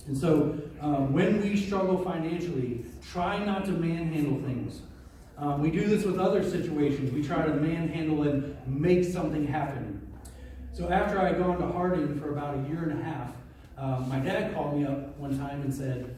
And so when we struggle financially, try not to manhandle things. We do this with other situations. We try to manhandle and make something happen. So after I had gone to Harding for about a year and a half, my dad called me up one time and said,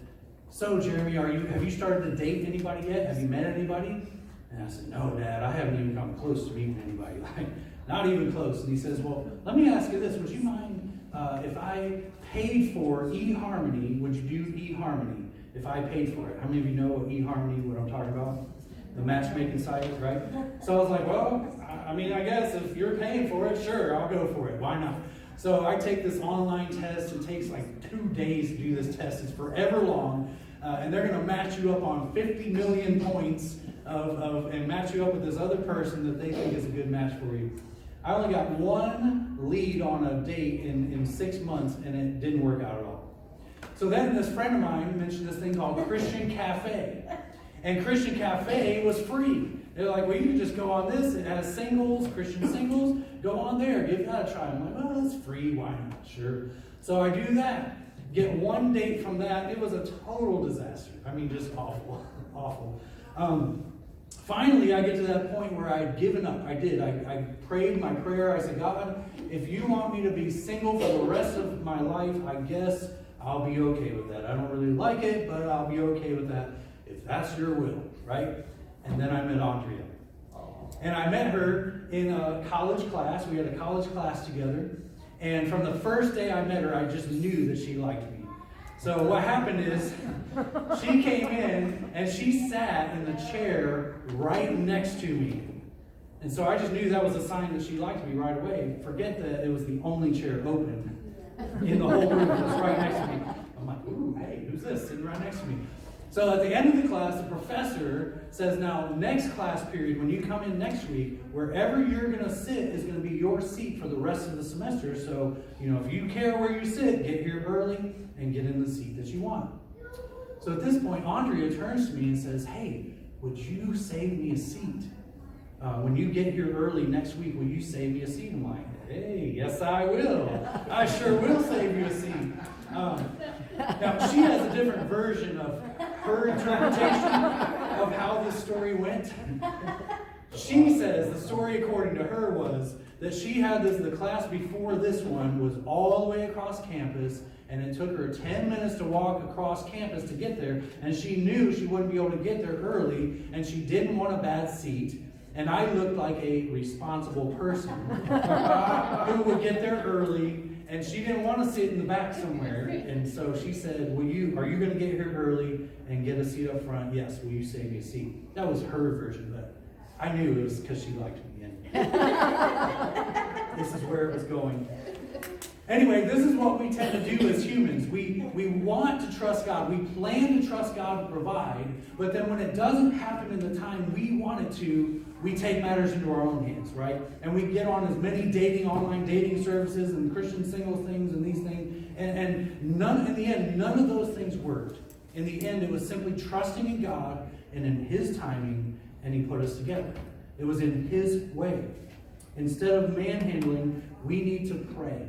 "So Jeremy, have you started to date anybody yet? Have you met anybody?" And I said, "No, Dad, I haven't even come close to meeting anybody. Like, not even close." And he says, "Well, let me ask you this. Would you mind if I paid for eHarmony? Would you do eHarmony if I paid for it?" How many of you know what eHarmony, what I'm talking about? The matchmaking site, right? So I was like, well, I mean, I guess if you're paying for it, sure, I'll go for it. Why not? So I take this online test. It takes like 2 days to do this test. It's forever long. And they're going to match you up on 50 million points and match you up with this other person that they think is a good match for you. I only got one lead on a date in 6 months, and it didn't work out at all. So then this friend of mine mentioned this thing called Christian Cafe. And Christian Cafe was free. They're like, well, you can just go on this. It has singles, Christian singles. Go on there. Give that a try. I'm like, well, it's free. Why not? Sure. So I do that. Get one date from that. It was a total disaster. I mean, just awful. Awful. Finally, I get to that point where I had given up. I did. I prayed my prayer. I said, God, if you want me to be single for the rest of my life, I guess I'll be okay with that. I don't really like it, but I'll be okay with that if that's your will, right? And then I met Andrea. And I met her in a college class. We had a college class together. And from the first day I met her, I just knew that she liked me. So what happened is, she came in and she sat in the chair right next to me. And so I just knew that was a sign that she liked me right away. Forget that it was the only chair open in the whole room. It was right next to me. I'm like, ooh, hey, who's this sitting right next to me? So at the end of the class, the professor says, now, next class period, when you come in next week, wherever you're going to sit is going to be your seat for the rest of the semester. So, if you care where you sit, get here early and get in the seat that you want. So at this point, Andrea turns to me and says, hey, would you save me a seat? When you get here early next week, will you save me a seat? I'm like, hey, yes, I will. I sure will save you a seat. Now, she has a different version of her interpretation of how this story went. She says the story, according to her, was that she had the class before this one was all the way across campus, and it took her 10 minutes to walk across campus to get there, and she knew she wouldn't be able to get there early, and she didn't want a bad seat. And I looked like a responsible person who would get there early, and she didn't want to sit in the back somewhere. And so she said, are you going to get here early and get a seat up front? Yes, will you save me a seat? That was her version, but I knew it was because she liked me. And this is where it was going. Anyway, this is what we tend to do as humans. We want to trust God. We plan to trust God to provide, but then when it doesn't happen in the time we want it to, we take matters into our own hands, right? And we get on as many online dating services and Christian single things and these things, and in the end, none of those things worked. In the end, it was simply trusting in God and in His timing, and He put us together. It was in His way. Instead of manhandling, we need to pray.